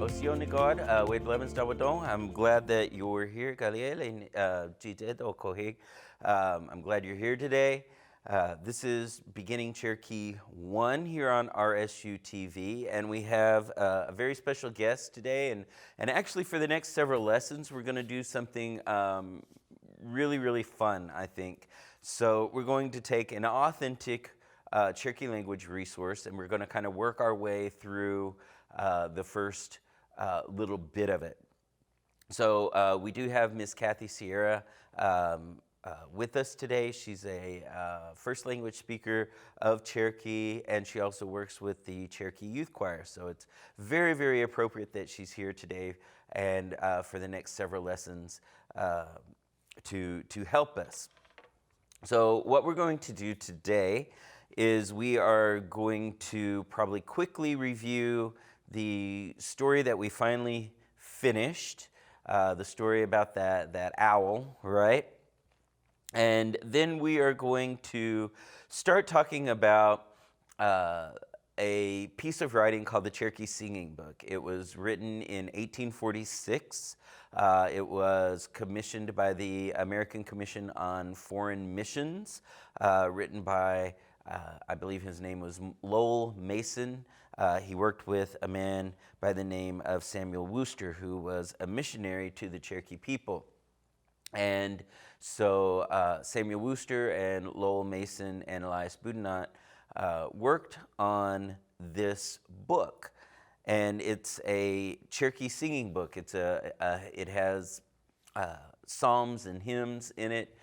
Osionigod, Wade Lemons Dawadon. I'm glad that you're here, Galiel and Jided Okohig. I'm glad you're here today. This is Beginning Cherokee 1 here on RSU TV, and we have a very special guest today. And actually, for the next several lessons, we're going to do something really fun, I think. So we're going to take an authentic Cherokee language resource, and we're going to kind of work our way through the first little bit of it. So we do have Miss Kathy Sierra with us today. She's a first language speaker of Cherokee, and she also works with the Cherokee Youth Choir. So it's very appropriate that she's here today and for the next several lessons to help us. So what we're going to do today is we are going to probably quickly review the story that we finally finished, the story about that owl, right? And then we are going to start talking about a piece of writing called the Cherokee Singing Book. It was written in 1846. It was commissioned by the American Commission on Foreign Missions, written by, I believe his name was Lowell Mason. He worked with a man by the name of Samuel Worcester, who was a missionary to the Cherokee people. And so Samuel Worcester and Lowell Mason and Elias Boudinot worked on this book. And it's a Cherokee singing book. It has psalms and hymns in it.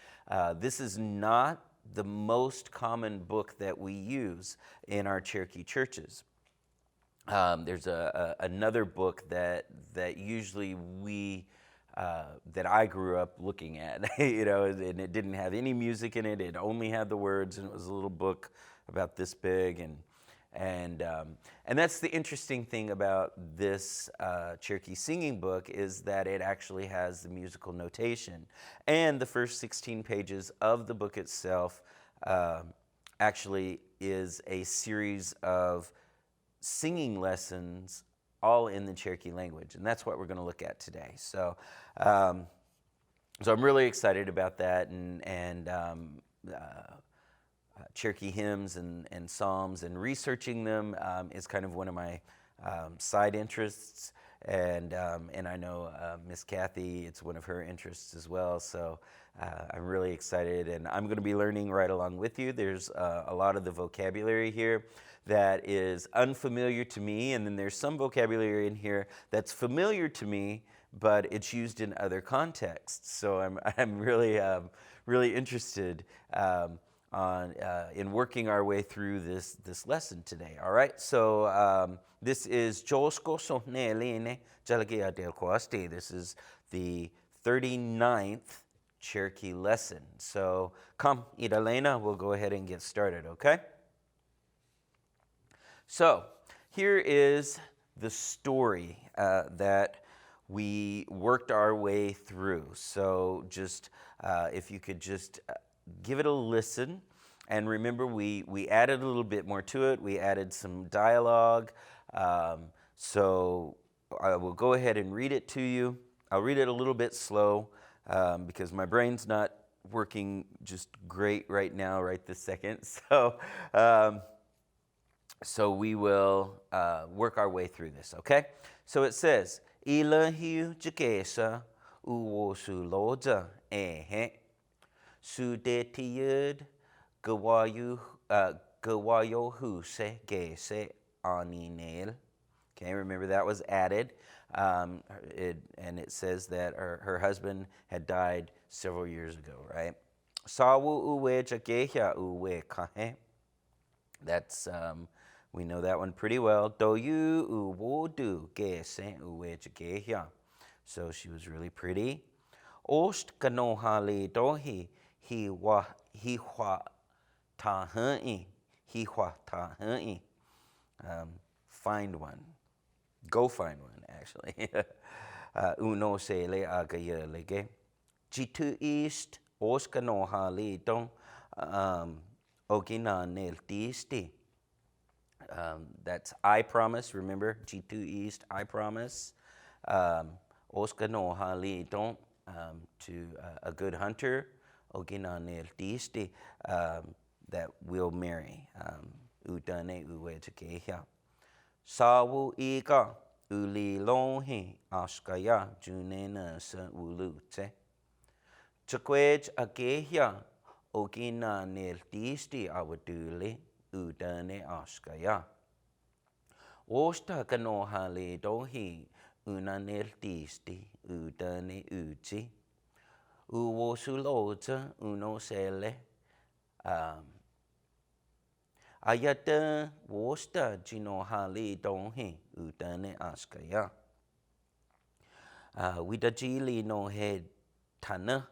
This is not the most common book that we use in our Cherokee churches. There's another book that usually that I grew up looking at, and it didn't have any music in it. It only had the words, and it was a little book about this big, and that's the interesting thing about this Cherokee singing book, is that it actually has the musical notation, and the first 16 pages of the book itself actually is a series of singing lessons, all in the Cherokee language, and that's what we're going to look at today. So I'm really excited about that, and Cherokee hymns and psalms, and researching them is kind of one of my side interests, and I know Miss Kathy, it's one of her interests as well. So I'm really excited, and I'm going to be learning right along with you. There's a lot of the vocabulary here that is unfamiliar to me, and then there's some vocabulary in here that's familiar to me, but it's used in other contexts. So I'm really interested in working our way through this lesson today. All right, so this is This is the 39th Cherokee lesson. So come, Idalena, we'll go ahead and get started, okay? So here is the story that we worked our way through. So just if you could just give it a listen, and remember we added a little bit more to it. We added some dialogue. So I will go ahead and read it to you. I'll read it a little bit slow because my brain's not working just great right now, right this second. So we will work our way through this, okay? So it says, Ilahiu jakesa uwosu loja ehe sudetiyud gawayo huse gese aninel. Okay, remember that was added. And it says that her husband had died several years ago, right? Sawu uwe jakehya uwe kahe. That's we know that one pretty well. Doyu uwodu gese uwe jakehya. So she was really pretty. Ost kanohali dohi hi wa tahai. Find one. Go find one, actually. Uno se le agaya lege. Jitu east oskanohali don ogina nel tisti. That's I promise. Remember, G2 East, I promise. Oscar no hali don't to a good hunter. Ogina nel disti that will marry. Udane uwe tekehia. Sawu ika uli lohi askaya junena sa ulute. Chakwej akehia ogina nel disti awaduli udane askaya. Osta kano hale dohi una nel disti udane uti. Uwo sulota uno sele. Ayata wosta jino hale dohi udane askaya. Widajili no he tana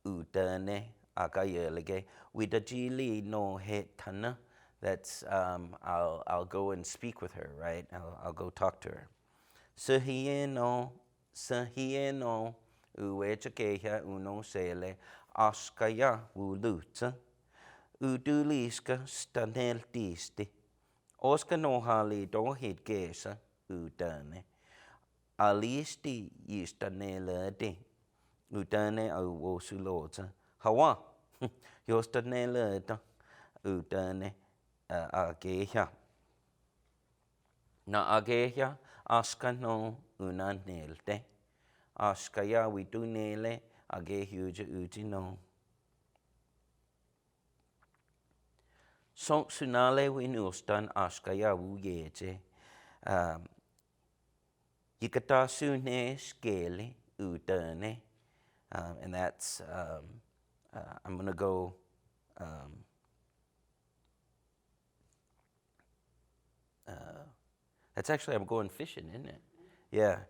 udane akayelege. Widajili no he tana. That's I'll go and speak with her, right? I'll go talk to her. Sahieno uechakeha uno sele askaya uluta uduliska stanel disti oska no hali dohit gesa udane alisti yistanelade udane au osulota hawa yostanelada udane ageha na ageha aska no unanelte askaya widunele agehuja ujino son sunale winustan askaya wuyete yikata sune skele udane and that's I'm gonna go that's actually I'm going fishing, isn't it? Yeah.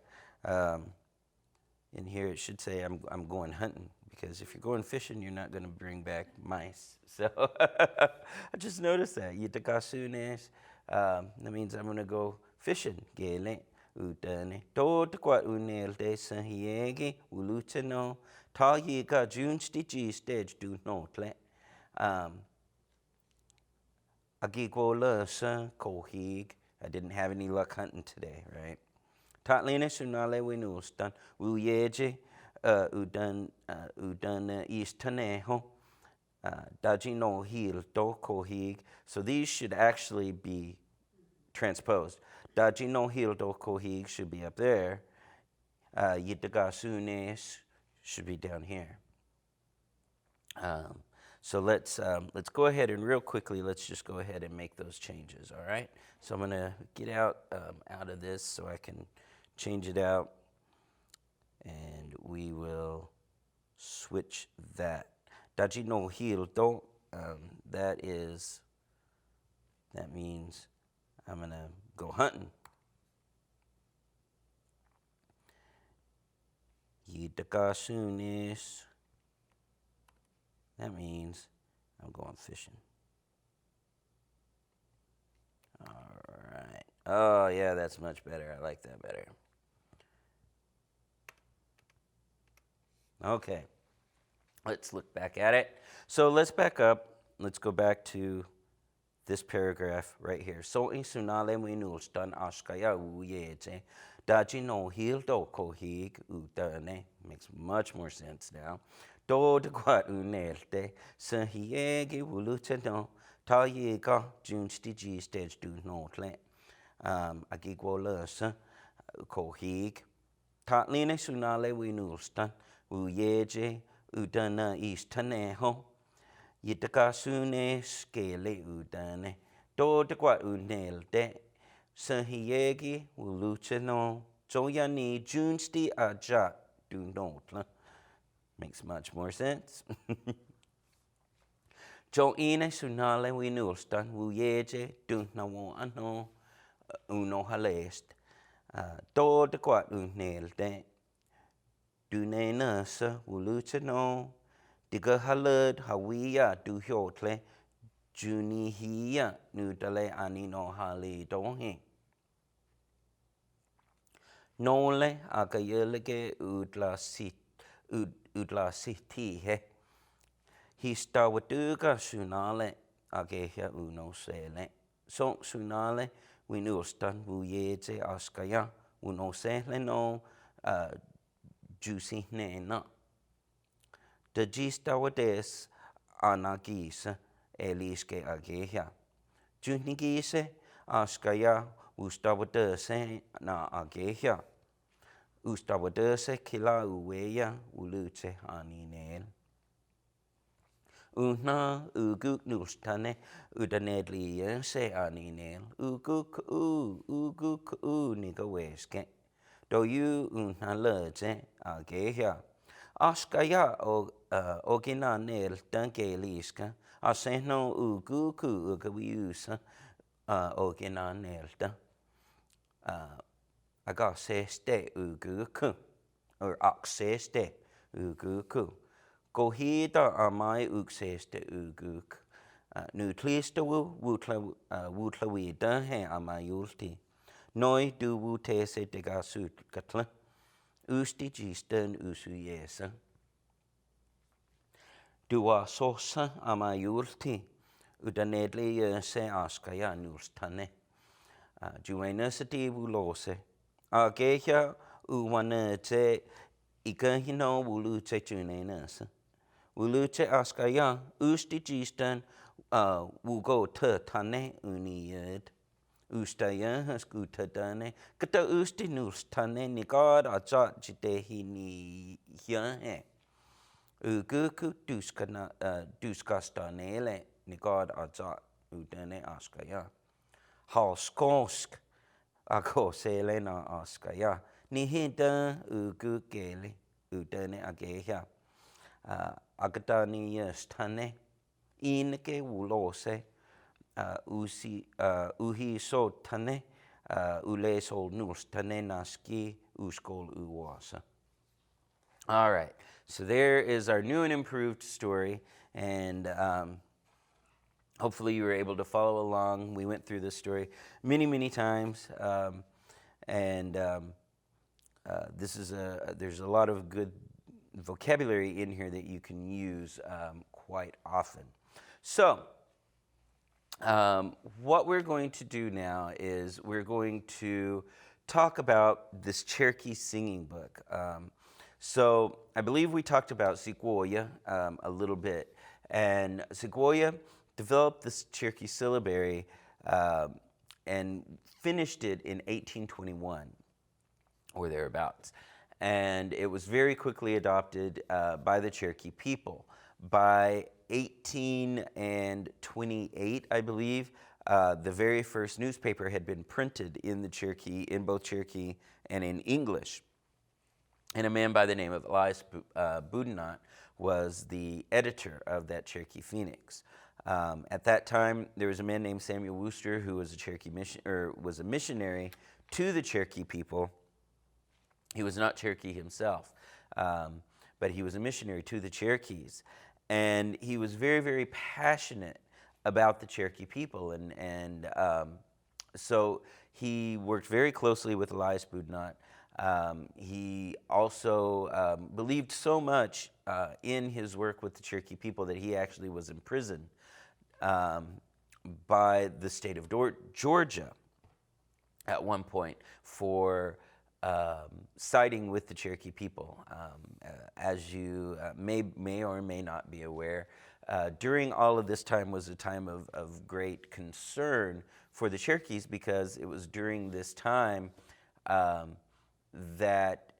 In here it should say I'm going hunting, because if you're going fishing, you're not going to bring back mice. So I just noticed that. Yitakasunes. That means I'm going to go fishing. Gele udane. Tot kwa unel de sahiege uluteno. Ta yika junsti G stage do notle. Agigwola sa kohig. I didn't have any luck hunting today, right? Tatlina sunale winustan uyeje udan istaneho dajino hil do kohig. So these should actually be transposed. Dajino hil do kohig should be up there. Yitagasunes should be down here. So let's go ahead and real quickly, let's just go ahead and make those changes, all right? So I'm going to get out of this so I can change it out, and we will switch that. Daji no hildo, that means I'm going to go hunting. Yidakasunis, that means I'm going fishing. All right. Oh, yeah, that's much better. I like that better. Okay. Let's look back at it. So let's back up. Let's go back to this paragraph right here. So in sunale winulstan askaya uyete daji no hildo kohig utane. Makes much more sense now. Do de quat unelte sahiege wulutano ta yeka junsti G stage do notle. Agigwola sa kohig. Tatlina sunale winulstan uyeje udana istaneho. Yitakasune skele udane. Do de qua unelte. Sahiegi wuluchano. Joyani junsti aja do notla. Makes much more sense. Joine sunale winulstan wuyeje do nawo ano uno halest. Do de qua unelte. Dune nasa wuluchano. Diga halad hawiya du hyotle juni hiya nudale anino hali dohe. Nole akayelege udla siti he. Hista waduga sunale agehya uno sele. son sunale we nu stan wu ye te askaya uno se le no juicy ne na de gista wades anagisa eliske ageha junigise askaya ustawadese na ageha ustawadese kila uweya ulute haninel Una uguk nustane udanedli se aninel uguk nigaweske do you una leze ageha askaya ogina nel tankeliska aseno uguk ugawiusa ogina nelta agaseste uguk or akseste uguk Kohida amai ukseste uguk. Nu tlista wutla wida he amai ulti. Noi du wutese degasut katla. Usti gisten usu yesa. Dua sosa amai ulti. Udanedli yese askaya nulstane. Juenesati wulose. Ageha uwanete ikahino wulute junenasa. Ulute askaya usti gistan wugo tane uniyed ustaya haskuta dane kata usti nulstane ni god ajat jitehi ni hyahe uguku duskastanele ni god ajat udane askaya halskosk akosele na askaya ni hida ugukele udane ageha agatani stane inke wulose uhi so tane ule so nus tane naski uskol uwasa. All right, so there is our new and improved story, and hopefully you were able to follow along. We went through this story many times, and there's a lot of good vocabulary in here that you can use quite often. So, what we're going to do now is we're going to talk about this Cherokee singing book. So, I believe we talked about Sequoia a little bit, and Sequoia developed this Cherokee syllabary and finished it in 1821 or thereabouts. And it was very quickly adopted by the Cherokee people. By 1828, I believe, the very first newspaper had been printed in both Cherokee and in English. And a man by the name of Elias Boudinot was the editor of that Cherokee Phoenix. At that time, there was a man named Samuel Wooster who was was a missionary to the Cherokee people. He was not Cherokee himself, but he was a missionary to the Cherokees. And he was very passionate about the Cherokee people. And so he worked very closely with Elias Boudinot. He also believed so much in his work with the Cherokee people that he actually was imprisoned by the state of Georgia at one point for siding with the Cherokee people. As you may or may not be aware, during all of this time was a time of great concern for the Cherokees, because it was during this time that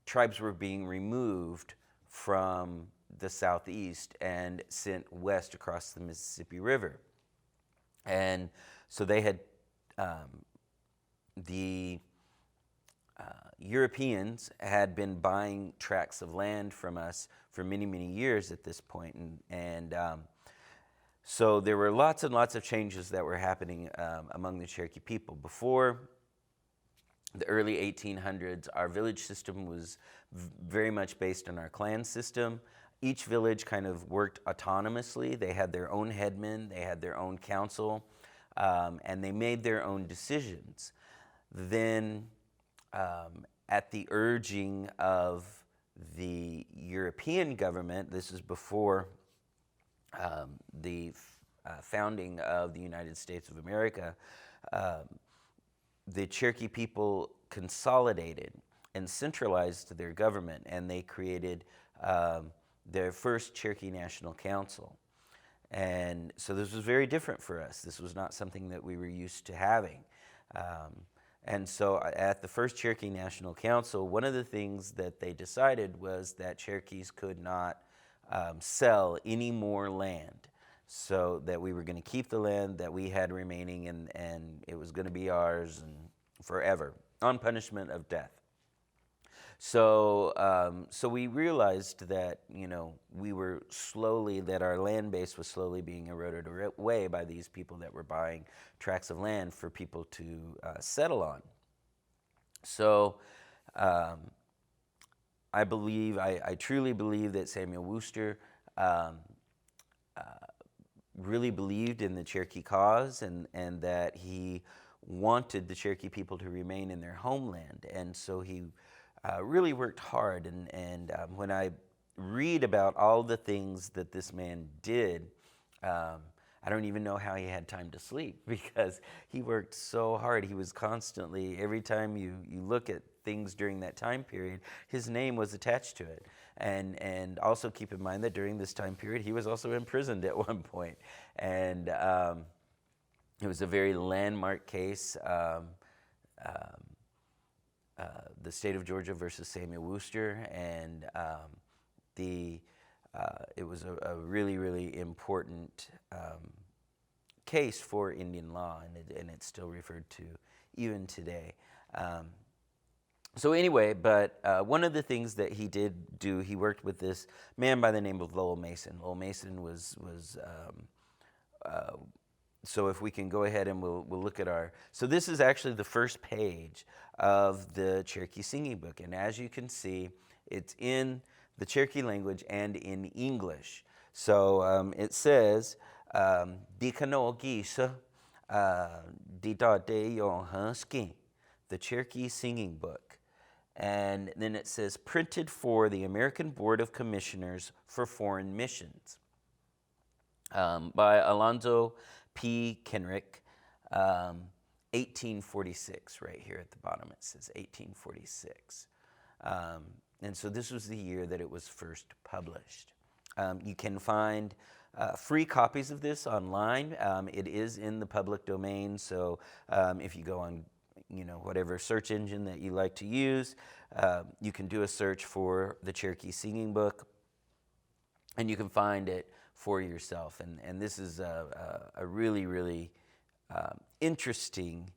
tribes were being removed from the southeast and sent west across the Mississippi River. And so they had the Europeans had been buying tracts of land from us for many years at this point, and so there were lots and lots of changes that were happening among the Cherokee people. Before the early 1800s, our village system was very much based on our clan system. Each village kind of worked autonomously. They had their own headmen, they had their own council, and they made their own decisions. Then at the urging of the European government, this is before the founding of the United States of America, the Cherokee people consolidated and centralized their government, and they created their first Cherokee National Council. And so this was very different for us. This was not something that we were used to having. And so at the first Cherokee National Council, one of the things that they decided was that Cherokees could not sell any more land. So that we were going to keep the land that we had remaining, and it was going to be ours and forever, on punishment of death. So, so we realized that, you know, that our land base was slowly being eroded away by these people that were buying tracts of land for people to settle on. So, I truly believe that Samuel Worcester really believed in the Cherokee cause, and that he wanted the Cherokee people to remain in their homeland. And so he really worked hard. And when I read about all the things that this man did, I don't even know how he had time to sleep, because he worked so hard. He was constantly, every time you look at things during that time period, his name was attached to it. And also keep in mind that during this time period, he was also imprisoned at one point. And it was a very landmark case, the state of Georgia versus Samuel Worcester. And it was a really, really important case for Indian law, and it's still referred to even today. So anyway, but one of the things that he did do, he worked with this man by the name of Lowell Mason. Lowell Mason was so if we can go ahead and we'll look at so this is actually the first page of the Cherokee Singing Book. And as you can see, it's in the Cherokee language and in English. So it says, Dikano Gisa Didade Yon Husky, the Cherokee Singing Book. And then it says, printed for the American Board of Commissioners for Foreign Missions, by Alonzo P. Kenrick, 1846, right here at the bottom it says 1846. And so this was the year that it was first published. You can find free copies of this online. It is in the public domain, so if you go on whatever search engine that you like to use, you can do a search for the Cherokee Singing Book, and you can find it for yourself. And this is a really, really interesting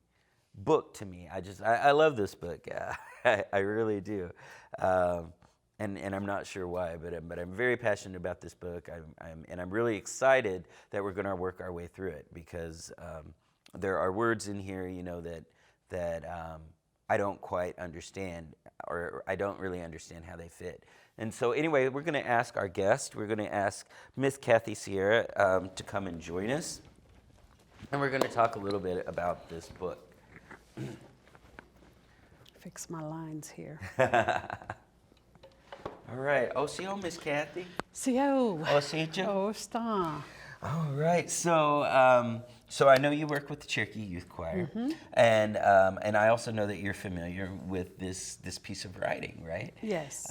book to me. I love this book. I really do. And I'm not sure why, but I'm very passionate about this book. I'm really excited that we're going to work our way through it, because there are words in here, that I don't quite understand, or I don't really understand how they fit. And so anyway, we're going to ask our guest, we're going to ask Miss Kathy Sierra to come and join us. And we're going to talk a little bit about this book. Fix my lines here. All right. Osio, Miss Kathy. Sio. Osio. Osta. All right. So, so I know you work with the Cherokee Youth Choir, and I also know that you're familiar with this piece of writing, right? Yes.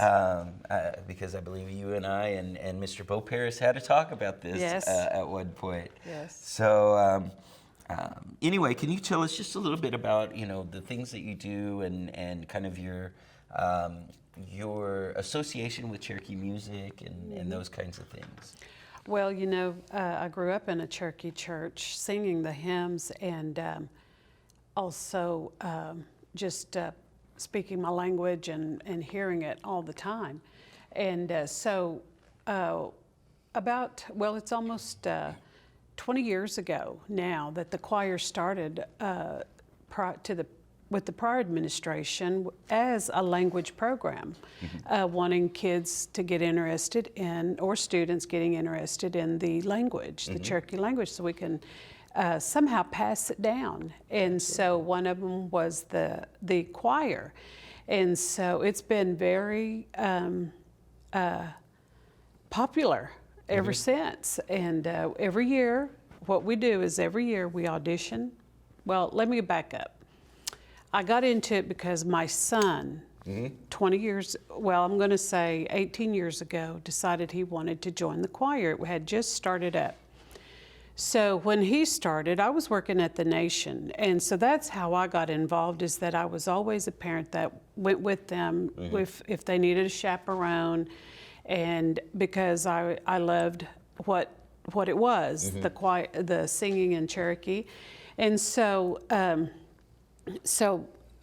Because I believe you and I and Mr. Bo Paris had a talk about this at one point. Yes. So. Anyway, can you tell us just a little bit about the things that you do and kind of your association with Cherokee music and those kinds of things? Well, I grew up in a Cherokee church singing the hymns, and also just speaking my language and hearing it all the time. And so it's almost 20 years ago now that the choir started with the prior administration as a language program, wanting kids to get interested in, or students getting interested in the language, the Cherokee language, so we can somehow pass it down. And so one of them was the choir. And so it's been very popular ever since. And every year what we do is every year we audition. Well, let me back up. I got into it because my son, 20 years, well, I'm going to say 18 years ago, decided he wanted to join the choir. It had just started up. So when he started, I was working at the Nation. And so that's how I got involved, is that I was always a parent that went with them if they needed a chaperone. And because I loved what it was, the choir, the singing in Cherokee. And so,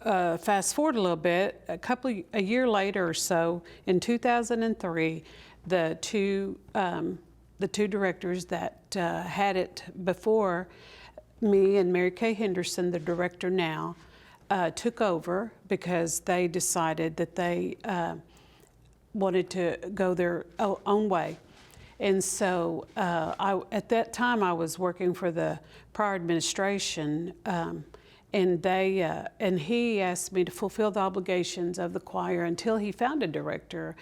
fast forward a little bit, a year later or so, in 2003, the two directors that had it before me and Mary Kay Henderson, the director now, took over because they decided that they wanted to go their own way. And so at that time I was working for the prior administration, and he asked me to fulfill the obligations of the choir until he found a director,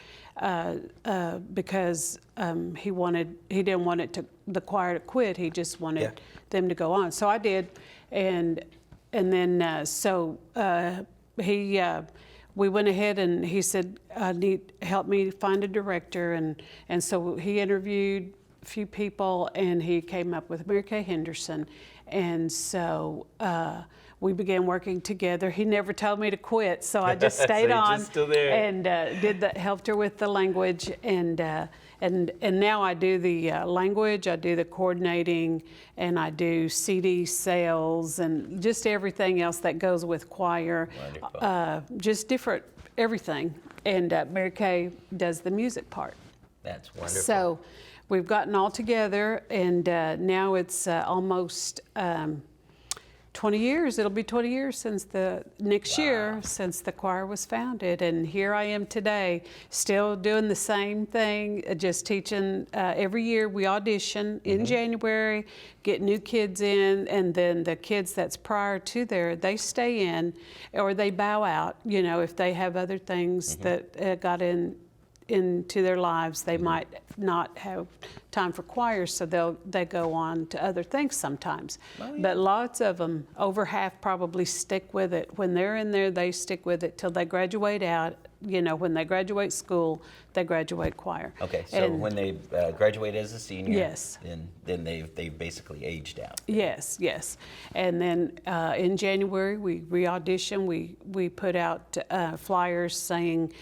because he didn't want the choir to quit. He just wanted them to go on. So I did, and then we went ahead and he said, help me find a director, and so he interviewed a few people and he came up with Mary Kay Henderson, and so we began working together. He never told me to quit, so I just stayed on still there. And helped her with the language, and now I do the language, I do the coordinating, and I do CD sales and just everything else that goes with choir. Just different everything. And Mary Kay does the music part. That's wonderful. So we've gotten all together, and now it's almost 20 years. It'll be 20 years since next year since the choir was founded, and here I am today, still doing the same thing, just teaching. Every year we audition in January, get new kids in, and then the kids that's prior to there, they stay in, or they bow out. You know, if they have other things that got into their lives, they might not have time for choir, so they go on to other things sometimes. But lots of them, over half, probably stick with it. When they're in there, they stick with it till they graduate out. You know, when they graduate school, they graduate choir. Okay, so when they graduate as a senior, yes, then they've basically aged out. Yes, yes. And then in January we re-audition. We put out flyers saying,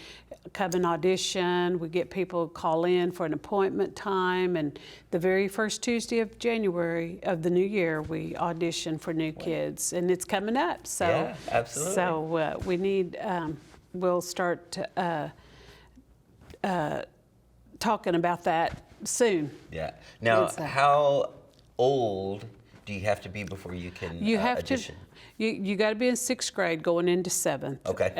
come and audition. We get people to call in for an appointment time, and the very first Tuesday of January of the new year we audition for new kids, and it's coming up. So yeah, absolutely. So we need. We'll start talking about that soon. Yeah. Now, how old do you have to be before you can audition? You got to be in 6th grade going into 7th. Okay.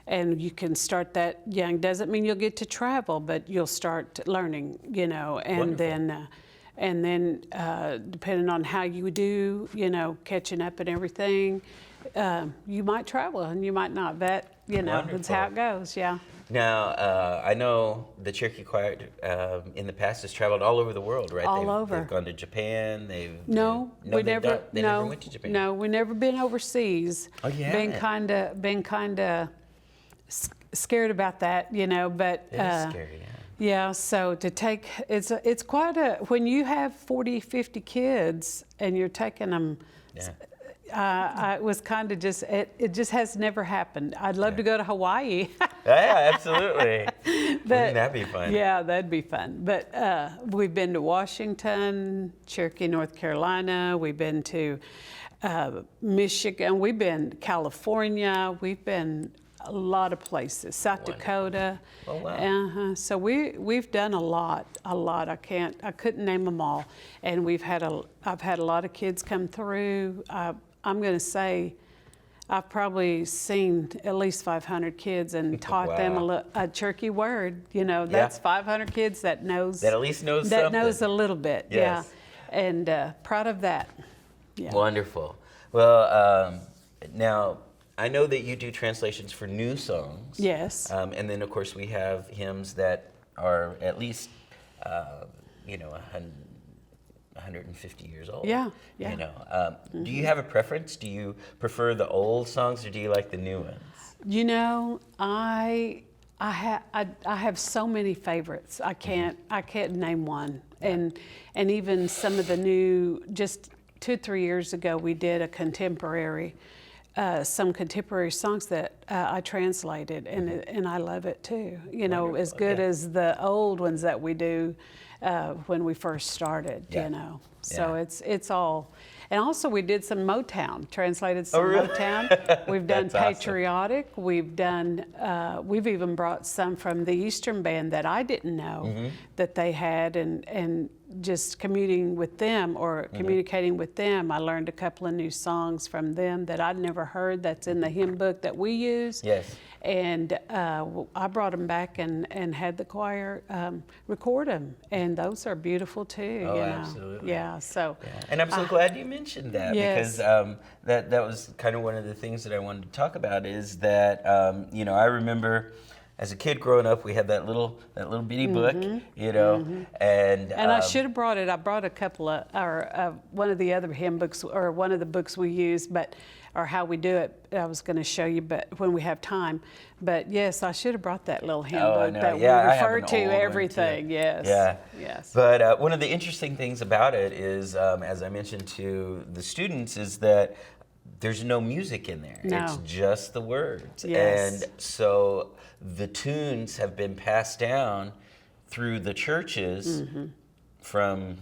And you can start that young. Doesn't mean you'll get to travel, but you'll start learning, you know, and Wonderful. then depending on how you do, you know, catching up and everything, you might travel and you might not. That, you know, that's how it goes. Yeah. Now, I know the Cherokee Choir in the past has traveled all over the world, right? All over. They've gone to Japan. They never went to Japan. No, we never been overseas. Oh, yeah. Been kind of scared about that, you know. But it is scary, yeah. Yeah. So to take it's quite when you have 40, 50 kids and you're taking them. Yeah. It was kind of just, it just has never happened. I'd love to go to Hawaii. Yeah, absolutely. Wouldn't that be fun? Yeah, that'd be fun. But we've been to Washington, Cherokee, North Carolina. We've been to Michigan. We've been California. We've been a lot of places. South Dakota. Oh, wow. So we've done a lot. I couldn't name them all. And I've had a lot of kids come through. I'm going to say I've probably seen at least 500 kids and taught them a Cherokee word. You know, that's 500 kids that at least knows something. Knows a little bit. Yes. Yeah, and proud of that. Yeah. Wonderful. Well, now I know that you do translations for new songs. Yes. And then of course we have hymns that are at least, 150 years old. Yeah, yeah. You know, do you have a preference? Do you prefer the old songs or do you like the new ones? You know, I have so many favorites. I can't name one. And even some of the new, just 2 or 3 years ago, we did a contemporary, some contemporary songs that I translated, and I love it too. You know, as good as the old ones that we do when we first started. You know, so it's all. And also, we did some Motown, translated some Motown. We've done patriotic. Awesome. We've done. We've even brought some from the Eastern Band that I didn't know that they had, and just commuting with them or communicating with them, I learned a couple of new songs from them that I'd never heard. That's in the hymn book that we use. Yes. And I brought them back and had the choir record them, and those are beautiful too. Oh, you know? Absolutely. Yeah. So. Yeah. And I'm so glad you mentioned that because that was kind of one of the things that I wanted to talk about. Is that you know, I remember as a kid growing up, we had that little bitty book, you know, and I should have brought it. I brought a couple of, or one of the other hymn books, or one of the books we use, or how we do it. I was going to show you, but when we have time. But yes, I should have brought that little hymn book that we refer to everything. Yes. Yeah. Yes. But one of the interesting things about it is, as I mentioned to the students, is that there's no music in there. No. It's just the words. Yes. And so the tunes have been passed down through the churches from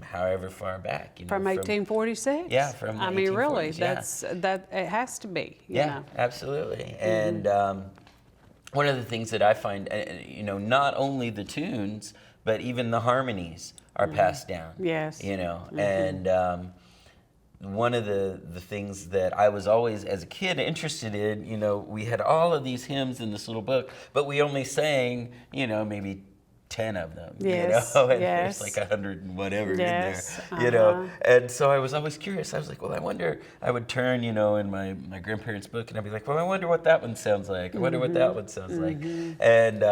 however far back. You know, from 1846. Yeah, from. I mean, really, 1840s, that it has to be. You know? Absolutely. And one of the things that I find, you know, not only the tunes, but even the harmonies are passed down. Yes. You know, and one of the things that I was always, as a kid, interested in, you know, we had all of these hymns in this little book, but we only sang, you know, maybe 10 of them, you know, and there's like 100 and whatever in there, you know. And so I was always curious. I was like, well, I wonder, I would turn, you know, in my grandparents' book, and I'd be like, well, I wonder what that one sounds like. I wonder what that one sounds like. And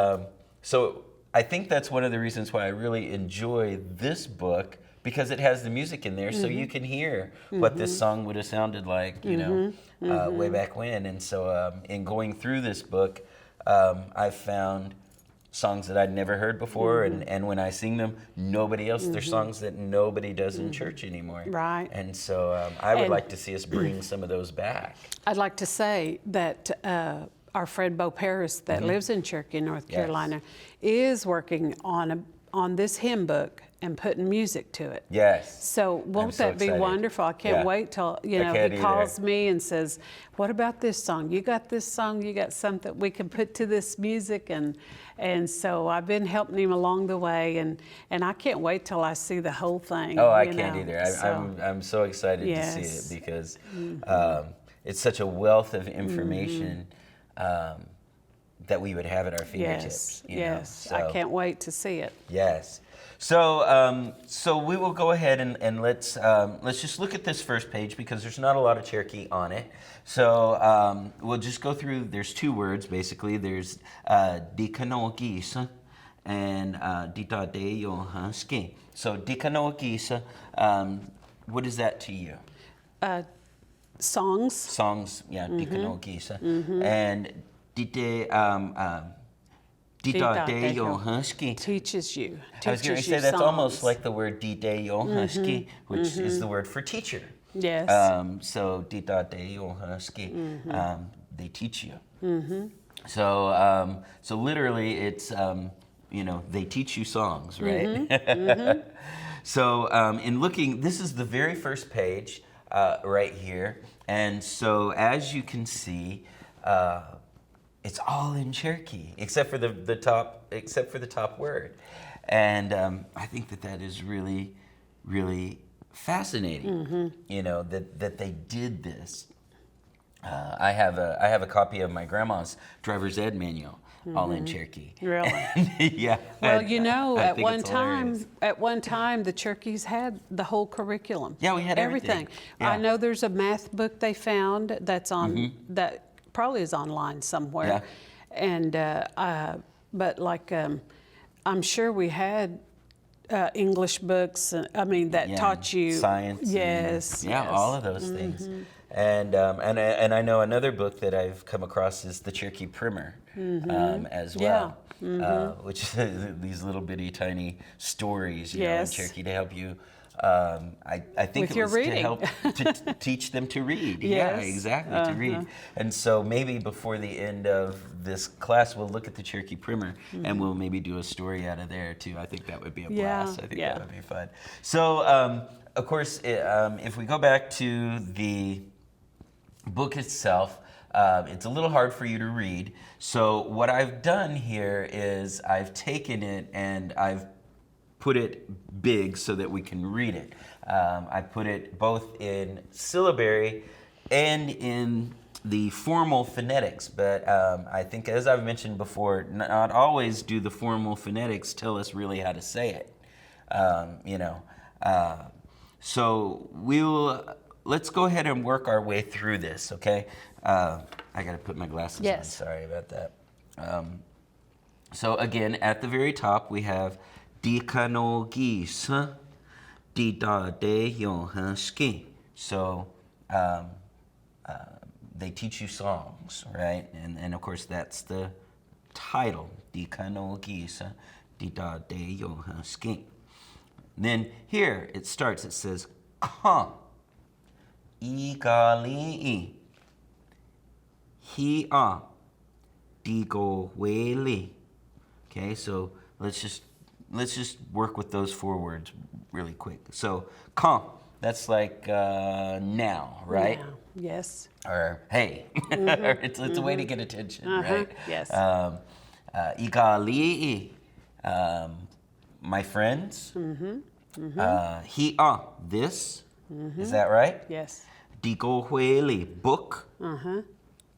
so I think that's one of the reasons why I really enjoy this book, because it has the music in there, so you can hear what this song would have sounded like, you know, way back when. And so in going through this book, I've found songs that I'd never heard before, and when I sing them, nobody else, they're songs that nobody does in church anymore. Right. And so I would like to see us bring some of those back. I'd like to say that our friend Bo Paris that lives in Cherokee, North Carolina, is working on this hymn book and putting music to it. Yes. So won't that be wonderful? I can't wait till, you know, he calls me and says, what about this song? You got this song, you got something we can put to this music, and so I've been helping him along the way, and I can't wait till I see the whole thing. Oh, I can't either. I'm so excited to see it, because it's such a wealth of information that we would have at our fingertips. Yes, I can't wait to see it. Yes. So, so we will go ahead and let's just look at this first page, because there's not a lot of Cherokee on it. So we'll just go through. There's 2 words basically. There's dikanoagisa and ditadeyohanski. So dikanoagisa, what is that to you? Songs. Songs, yeah, dikanoagisa, and dite. Ditadeyohanski teaches you. I was going to say that's almost like the word ditadeyohanski, which is the word for teacher. Yes. So ditadeyohanski, they teach you. So so literally it's you know, they teach you songs, right? So in looking, this is the very first page right here, and so as you can see. It's all in Cherokee, except for the top word, and I think that is really, really fascinating. You know, that they did this. I have a copy of my grandma's driver's ed manual, all in Cherokee. Really? Yeah. Well, you know, at one time, the Cherokees had the whole curriculum. Yeah, we had everything. Yeah. I know there's a math book they found that's on that. Probably is online somewhere, and but like I'm sure we had English books. I mean, that taught you science. Yes. And, yeah, all of those things. And I know another book that I've come across is the Cherokee Primer as well, which is these little bitty tiny stories, you know, in Cherokee to help you. I think With it your was reading. to help to teach them to read. Yeah, Yes. exactly, to read. And so maybe before the end of this class, we'll look at the Cherokee Primer and we'll maybe do a story out of there too. I think that would be a blast. I think that would be fun. So, of course, if we go back to the book itself, it's a little hard for you to read. So what I've done here is I've taken it and I've put it big so that we can read it. I put it both in syllabary and in the formal phonetics, but I think, as I've mentioned before, not always do the formal phonetics tell us really how to say it. You know, so let's go ahead and work our way through this, okay? I gotta put my glasses on, sorry about that. So again, at the very top, we have Dikano Gisa, Dida de Yon Ski. So they teach you songs, right? And of course, that's the title, Dikano Gisa, Dida de Yon Ski. Then here it starts, it says, Ka, Igali, Hi-a, Digo Weli. Okay, so let's just work with those 4 words really quick. So, ka, that's like now, right? Now. Yes. Or hey. It's a way to get attention, right? Yes. Igali, my friends. Hi-a, this. Is that right? Yes. Digo Hueli, book.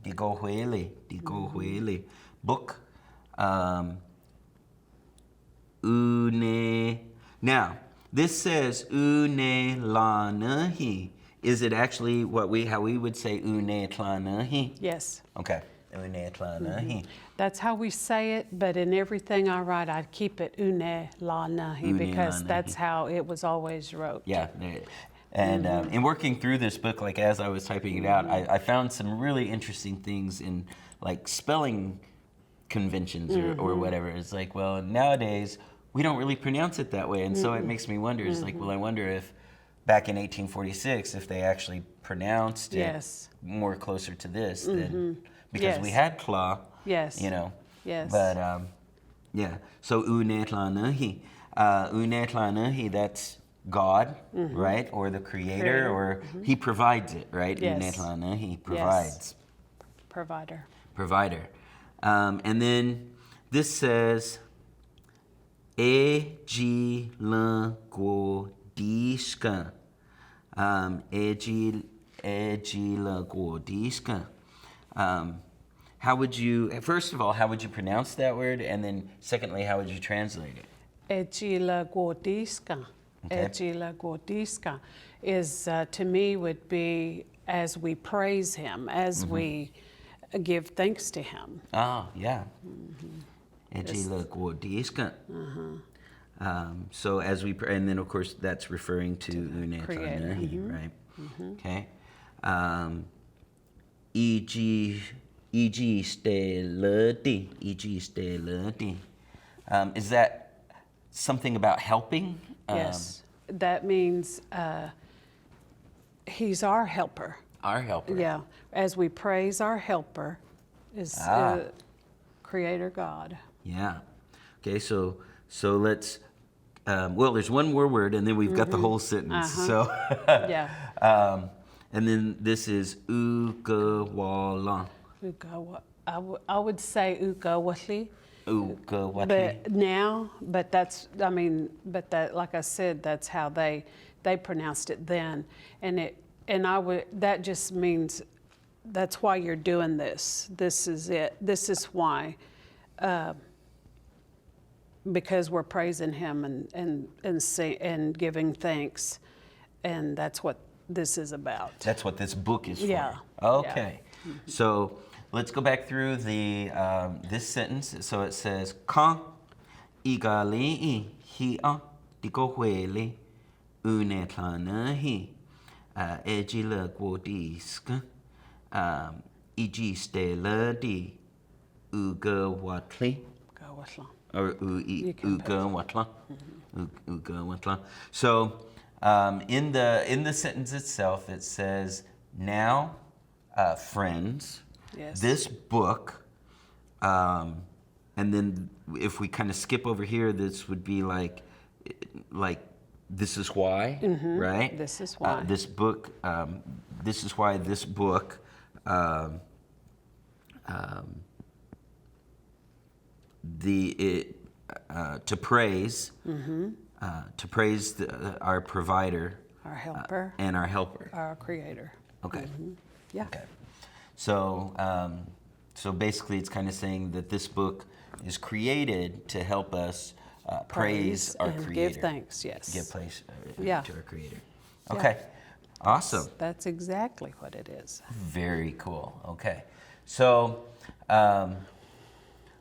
Digo Hueli, book. Une. Now, this says une la nahi. Is it actually how we would say une tla nahi? Yes. Okay. Une tla nahi. That's how we say it, but in everything I write, I keep it une la nahi Une because la that's nahi. how it was always wrote. Yeah. And in working through this book, like as I was typing it out, I found some really interesting things in like spelling conventions or whatever. It's like, well, nowadays we don't really pronounce it that way. And so it makes me wonder, it's like, well, I wonder if back in 1846, if they actually pronounced it more closer to this than, because we had claw, you know. Yes. But yeah, so unetlanahi. Unetlanahi, that's God, right? Or the creator, or he provides it, right? Yes. Unetlanahi, provides. Provider. Provider. And then this says, E G L Go Dishka. E G L Go Dishka. How would you, first of all, how would you pronounce that word? And then secondly, how would you translate it? Ejila Gordiska. Okay. Ejila Gordiska is, to me, would be as we praise him, as we give thanks to him. Oh, yeah. Ejila Gordiska. So as we, and then of course that's referring to Unetanahi, right? Okay. E.g. stay lerdi. E.g. stay lerdi. Is that something about helping? Yes. That means he's our helper. Our helper. Yeah. As we praise our helper is Creator God. Yeah. Okay, so let's, well, there's one more word and then we've got the whole sentence. So, Yeah. And then this is Ukawala. I would say Ukawali. Ukawali. But now, but that's, I mean, but that, like I said, that's how they pronounced it then. That just means, that's why you're doing this. This is it. This is why. Because we're praising him and giving thanks. And that's what this is about. That's what this book is for. Yeah. Okay. Yeah. So let's go back through the this sentence. So it says, Ka igali hi a Tiko huele, une tlanahi, ejila guodiska, iji stela di, uga watli. Go with long. Or uga watla. Uga watla. So in the sentence itself, it says, now, friends, Yes. this book, and then if we kind of skip over here, this would be like this is why, right? This is why. This book, this is why this book to praise our provider, Our helper, and our helper. our creator. Okay. Yeah. Okay. So so basically, it's kind of saying that this book is created to help us praise our and creator. give thanks, yes. Give praise Yeah. to our creator. Yeah. Okay. Awesome. That's exactly what it is. Very cool. Okay. So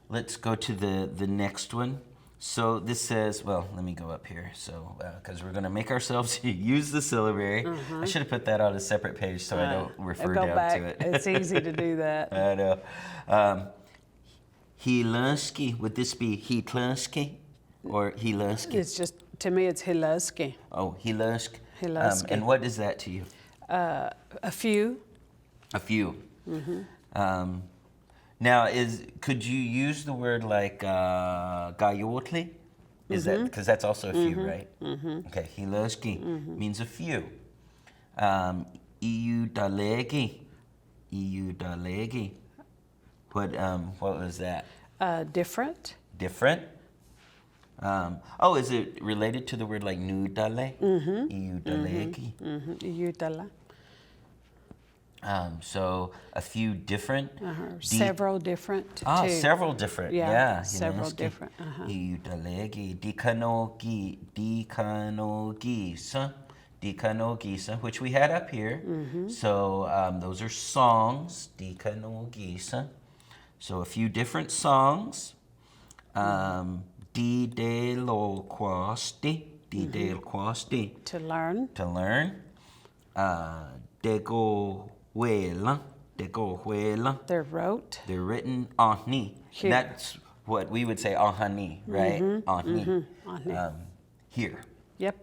let's go to the next one. So this says, well, let me go up here. So, because we're going to make ourselves use the syllabary. I should have put that on a separate page so I don't refer Go down back. to it. It's easy to do that. I know. Hilansky, would this be Hitlansky or Hilansky? It's just, to me, it's Hilansky. Oh, Hilansky. Hilansky. And what is that to you? A few. A few. Now, could you use the word like gayotli? Is that because that's also a few, right? Okay, hilaski means a few. EU dalegi. What was that? Different. Different. Is it related to the word like nu dale? EU dalegi. Yutala. So a few different. Several different. too. Several different. Yeah. Several different. Dikanogisa, which we had up here. So those are songs. Dikanogisa. So a few different songs. Di de lo quasti. To learn. To learn. Dego huela. They're wrote. They're written ahni. Here. That's what we would say ahani, right? Ahni. Here. Yep.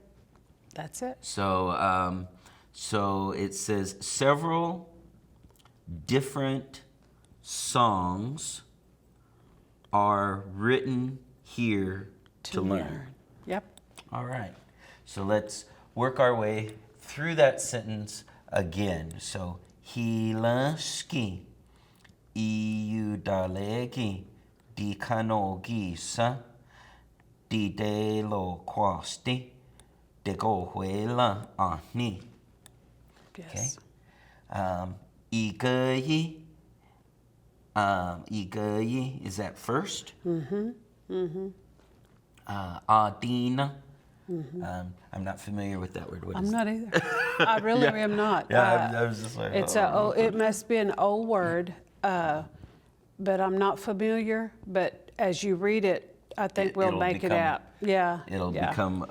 That's it. So, so it says several different songs are written here to learn. Yep. All right. So let's work our way through that sentence again. So, hilaski, iudalegi, dikanogisa, didelo quasti, degohuela ahni. Yes. Igayi, igayi, is that first? Adina. I'm not familiar with that word. What I'm is not either. I really am not. I was just like, It must be an old word, but I'm not familiar. But as you read it, I think we'll make it out. Yeah. It'll become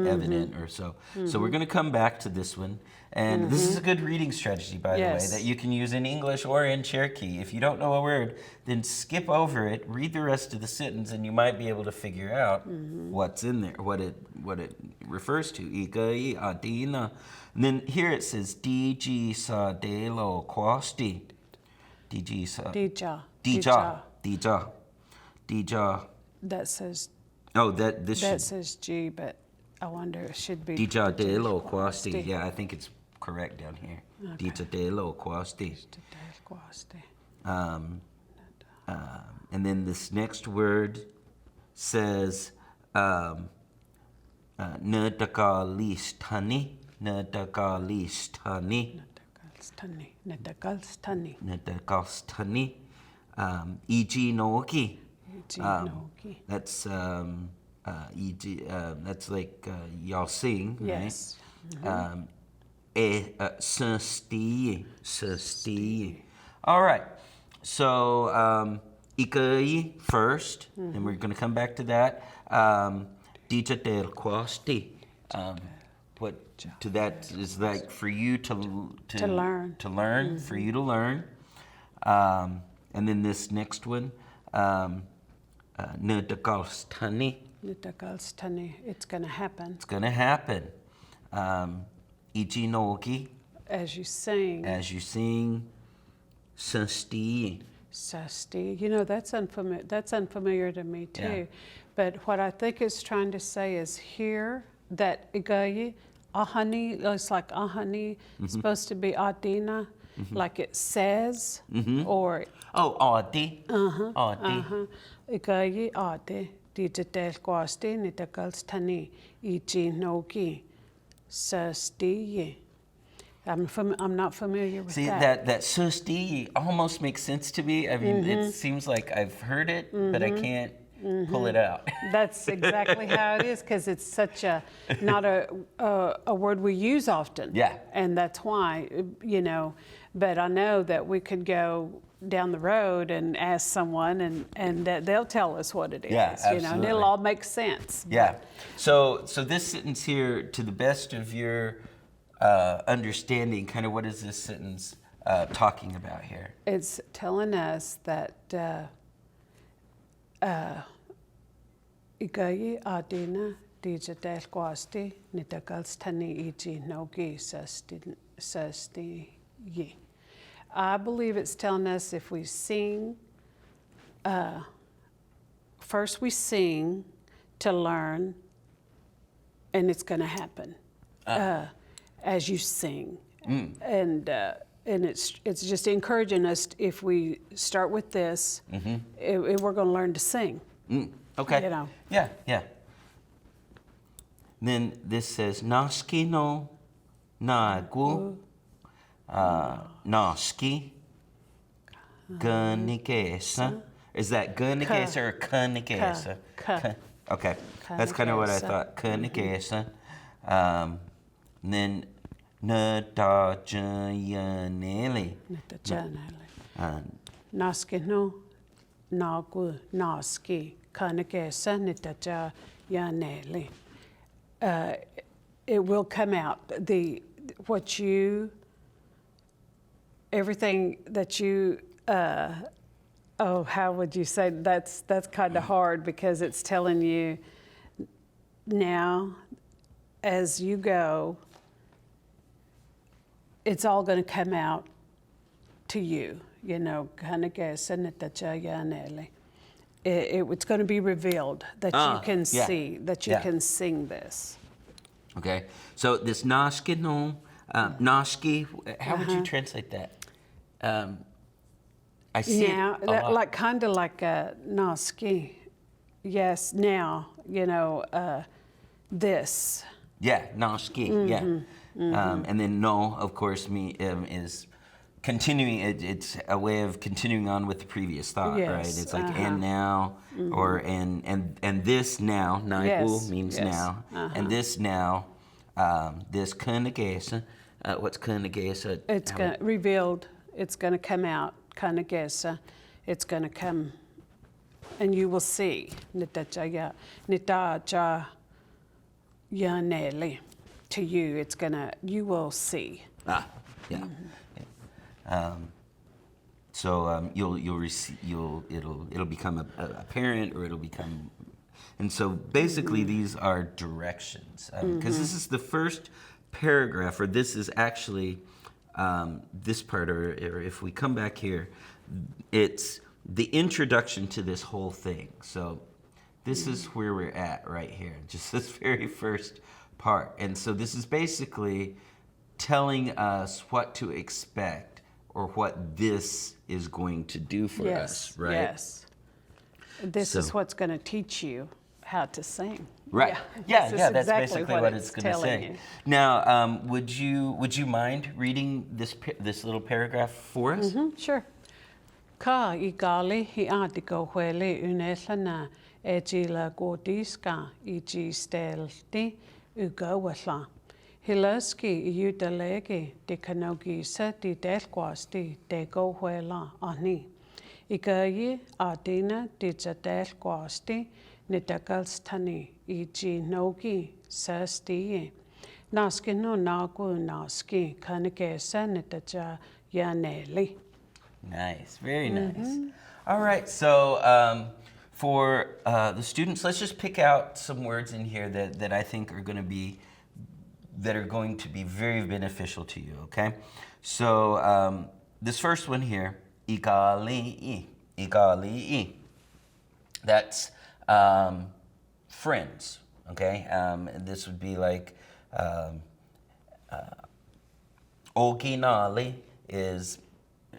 evident or so. So we're going to come back to this one, and this is a good reading strategy, by the way, that you can use in English or in Cherokee. If you don't know a word, then skip over it, read the rest of the sentence, and you might be able to figure out what's in there, what it refers to. Ikai adina. And then here it says DG sa delo quasti. DG sa. Dija. That says. Oh, this should. That says G, but I wonder it should be. Dija de lo quasti. Yeah, I think it's correct down here. Okay. Dija de lo quasti. Quasti. And then this next word says nadagalistani. Nadagalstani. Iji noki. That's that's like y'all sing, right? Yes. Susti. All right. So ikai first, and we're going to come back to that. digital quasti. What to that is like for you to learn. To learn, for you to learn. And then this next one, Nadagalstani. Nitakalstani. It's going to happen. It's going to happen. Ichinoki. As you sing. As you sing. Sasti. Sasti. You know, that's unfamiliar to me too. Yeah. But what I think it's trying to say is here that igayi, ahani, it's like ahani, supposed to be adina, like it says, or Oh, Audi. Audi. igayi ade, digital quasti, nitakalstani, ichinoki, sasti. I'm not familiar with See, that. that susti almost makes sense to me. I mean, it seems like I've heard it, but I can't pull it out. That's exactly how it is, because it's such not a word we use often. Yeah. And that's why, you know, but I know that we could go down the road and ask someone and that they'll tell us what it is. Yeah, You know, and it'll absolutely. all make sense. Yeah. So this sentence here, to the best of your understanding, kind of what is this sentence talking about here? It's telling us that igayi adina digital quasti nitakalstani iji nogi sasti ye. I believe it's telling us if we sing, first we sing to learn, and it's going to happen as you sing. And it's just encouraging us, if we start with this, we're going to learn to sing. Okay. You know. Yeah, yeah. Then this says naskino nagu naski gunikesa. Is that gunikesa or kunikesa? Ka. Okay, that's kind of what I thought. Kunikesa. Then natajanele. Naski no nagu naski kanakesa nitaja yaneli. It will come out. Everything that you, how would you say, that's kind of hard, because it's telling you now, as you go, it's all going to come out to you, you know, it's going to be revealed that you can see, that you can sing this. Okay, so this naski no, naski, how would you translate that? I see Now, it a lot. like kind of like a naski. Yes, now, you know, this. Yeah, naski, yeah. And then no, of course, is continuing. It's a way of continuing on with the previous thought, Yes, right? It's like and now, or and this now. Naiku Yes, means yes, now, and this now. This kunagesa. What's kunagesa? It's revealed. It's going to come out. Kanagesa. It's going to come, and you will see. Nitaja yaneli. To you, it's gonna. You will see. Yeah. So you'll receive. It'll become apparent, or it'll become. And so basically, these are directions, because this is the first paragraph, or this is actually this part, or if we come back here, it's the introduction to this whole thing. So this is where we're at right here, just this very first part. And so this is basically telling us what to expect, or what this is going to do for us, right? Yes. This is So- what's going to teach you how to sing. Right. Yeah, This is that's exactly basically what it's going to telling say. you. Now, would you mind reading this little paragraph for us? Sure. Ka I gali hi atiko huele unelana e jila gordiska I ji stelti ugawala. Hilaski I udalegi de kanogi sa di delquasti de go huela ani. I gayi adina di ja delquasti nitakalstani iji nogi sasti naski no naku naski kanekesa nitaja yaneli. Nice, very nice. All right, so for the students, let's just pick out some words in here that I think are going to be very beneficial to you. Okay, so this first one here, ikali'i, ikali'i. That's friends. Okay, this would be like okinali is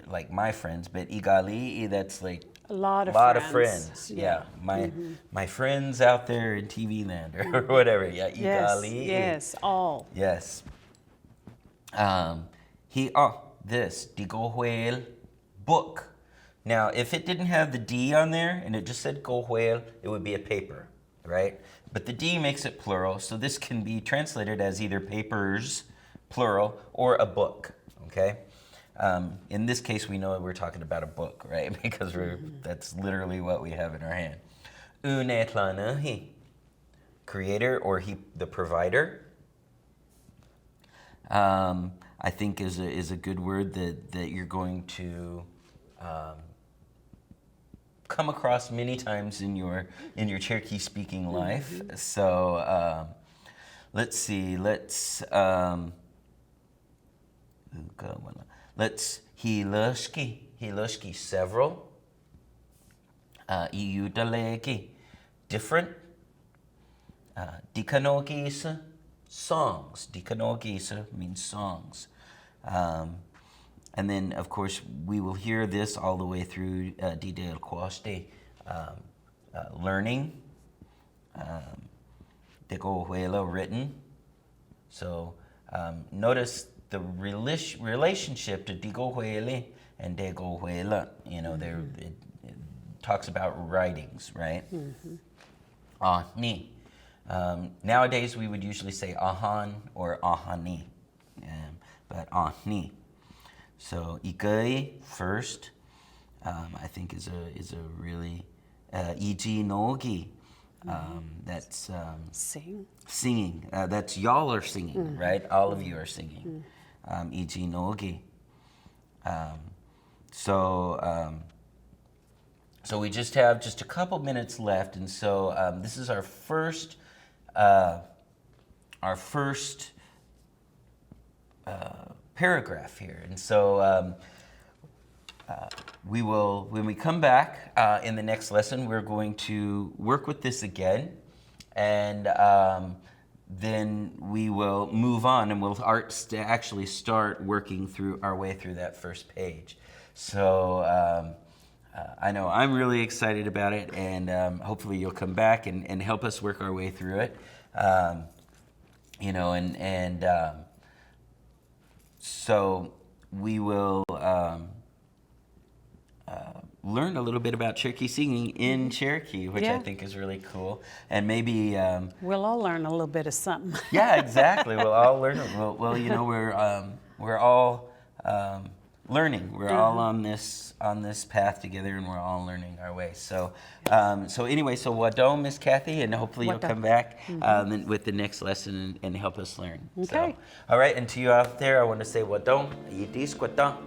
like my friends, but igali, that's like A lot of of friends. friends. Yeah, my friends out there in TV land or whatever. Yeah, igali. Yes, all. Yes. This digohuel book. Now, if it didn't have the D on there and it just said gohuel, it would be a paper, right? But the D makes it plural, so this can be translated as either papers, plural, or a book. Okay. In this case, we know we're talking about a book, right? Because that's literally what we have in our hand. Unetlanahi, creator, or the provider. I think is a good word that you're going to come across many times in your Cherokee speaking life. So let's see. Let's hilushki several. Iudaleki different. Dikanogisa songs. Dikanogisa means songs. And then, of course, we will hear this all the way through Didel Quaste, learning, Degohuela written. So notice the relationship to Digohuele and Degohuela. You know, it talks about writings, right? Ahni. Nowadays, we would usually say ahan or ahani, but ahni. So ikai first, I think is a really iji nogi. That's singing. That's y'all are singing, right? All of you are singing. Iji nogi. So we just have just a couple minutes left, and so this is our first paragraph here. And so we will, when we come back in the next lesson, we're going to work with this again, and then we will move on and we'll actually start working through our way through that first page. So I know I'm really excited about it, and hopefully you'll come back and help us work our way through it. So we will learn a little bit about Cherokee singing in Cherokee, which I think is really cool. And maybe we'll all learn a little bit of something. Yeah, exactly. We'll all learn. Well, you know, we're all learning. We're all on this path together, and we're all learning our way. So, anyway, so wadom, Miss Kathy, and hopefully you'll come back with the next lesson and help us learn. Okay. So, all right, and to you out there, I want to say wadom, yidis kwatang.